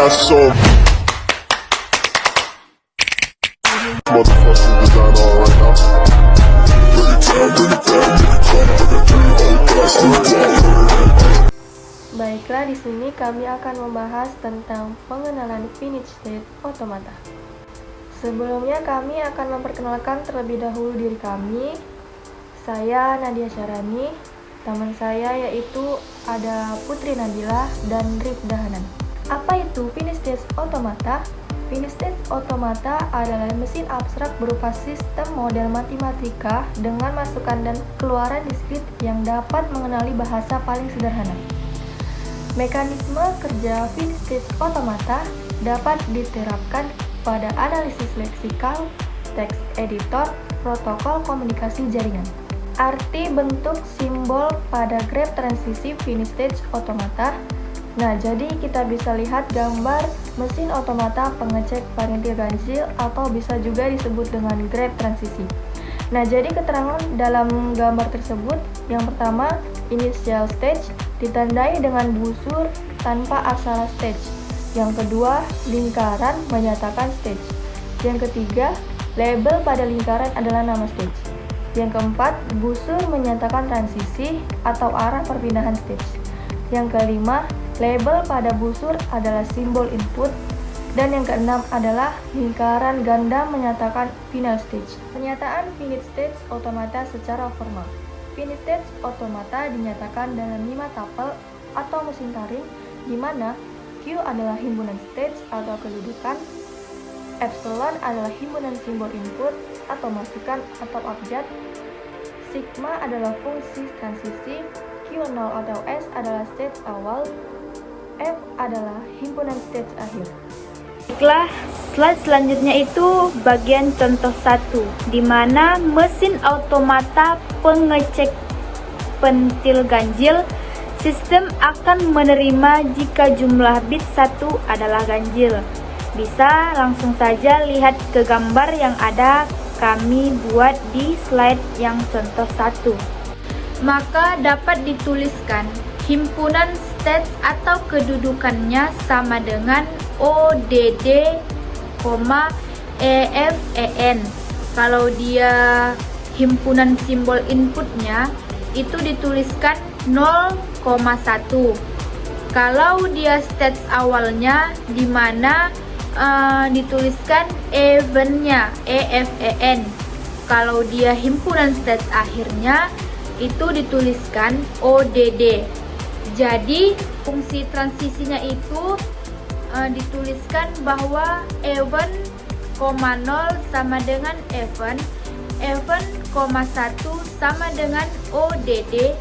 got some motherfucking design on right now. Bring it down, bring it down, bring it down, bring it down, oh, blast it down. Baiklah, di sini kami akan membahas tentang pengenalan finite state automata. Sebelumnya kami akan memperkenalkan terlebih dahulu diri kami. Saya Nadia Syarani, teman saya yaitu ada Putri Nabila dan Rif Dahanan. Apa itu finite state automata? Finite state automata adalah mesin abstrak berupa sistem model matematika dengan masukan dan keluaran diskrit yang dapat mengenali bahasa paling sederhana. Mekanisme kerja finite state automata dapat diterapkan pada analisis leksikal, teks editor, protokol komunikasi jaringan. Arti bentuk simbol pada graf transisi finite state automata. Nah, jadi kita bisa lihat gambar mesin otomata pengecek parintil ganjil atau bisa juga disebut dengan graf transisi. Nah, jadi keterangan dalam gambar tersebut, yang pertama, initial stage ditandai dengan busur tanpa aksara stage. Yang kedua, lingkaran menyatakan stage. Yang ketiga, label pada lingkaran adalah nama stage. Yang keempat, busur menyatakan transisi atau arah perpindahan stage. Yang kelima, label pada busur adalah simbol input. Dan yang keenam adalah lingkaran ganda menyatakan final stage. Pernyataan finite state automata secara formal. Finite state automata dinyatakan dalam 5 tupel atau mesin taring, di mana Q adalah himpunan stage atau kedudukan, epsilon adalah himpunan simbol input atau masukan atau abjad, sigma adalah fungsi transisi, Q0 atau S adalah stage awal, F adalah himpunan stage akhir. Baiklah, slide selanjutnya itu bagian contoh 1, di mana mesin automata pengecek pentil ganjil. Sistem akan menerima jika jumlah bit 1 adalah ganjil. Bisa langsung saja lihat ke gambar yang ada kami buat di slide yang contoh 1. Maka dapat dituliskan himpunan stage atau kedudukannya sama dengan ODD, EFEN. Kalau dia himpunan simbol inputnya itu dituliskan 0,1. Kalau dia stage awalnya di mana dituliskan eventnya EFEN. Kalau dia himpunan stage akhirnya itu dituliskan ODD. Jadi fungsi transisinya itu dituliskan bahwa event, 0 sama dengan event, 1 sama dengan ODD,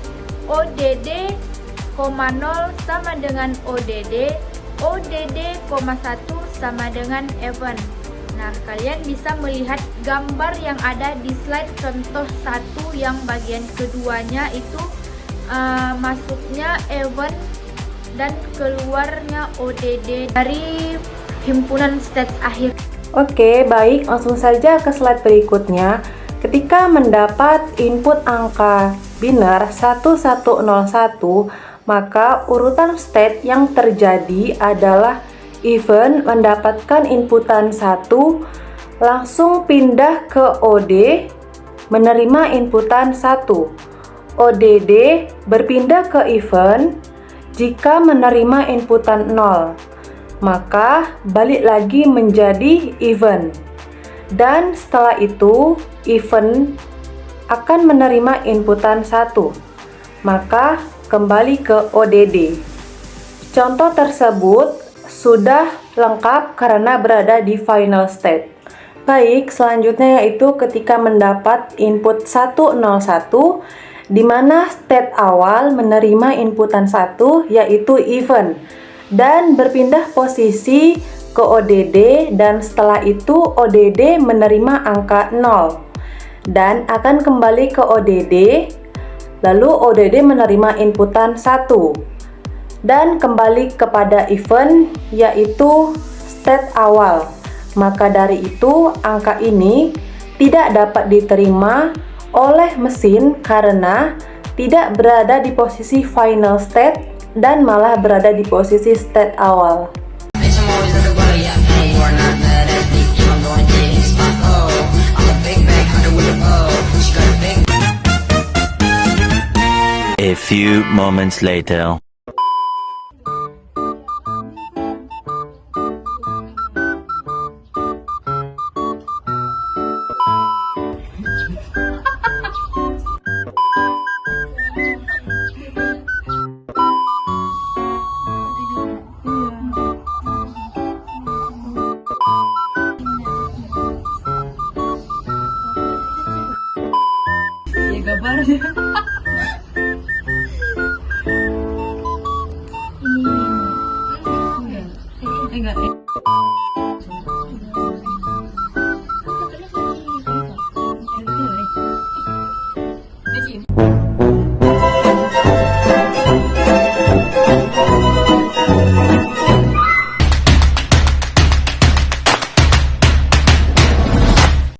ODD, 0 sama dengan ODD, ODD, 1 sama dengan event. Nah, kalian bisa melihat gambar yang ada di slide contoh 1 yang bagian keduanya itu masuknya event dan keluarnya ODD dari himpunan stage akhir. Oke, baik, langsung saja ke slide berikutnya. Ketika mendapat input angka biner 1101, maka urutan state yang terjadi adalah event mendapatkan inputan 1, langsung pindah ke OD, menerima inputan 1. ODD berpindah ke event jika menerima inputan 0, maka balik lagi menjadi event. Dan setelah itu, event akan menerima inputan 1, maka kembali ke ODD. Contoh tersebut sudah lengkap karena berada di final state. Baik, selanjutnya yaitu ketika mendapat input 101, di mana state awal menerima inputan 1 yaitu event dan berpindah posisi ke ODD, dan setelah itu ODD menerima angka 0 dan akan kembali ke ODD, lalu ODD menerima inputan 1 dan kembali kepada event yaitu state awal. Maka dari itu angka ini tidak dapat diterima oleh mesin karena tidak berada di posisi final state dan malah berada di posisi state awal. A few moments later.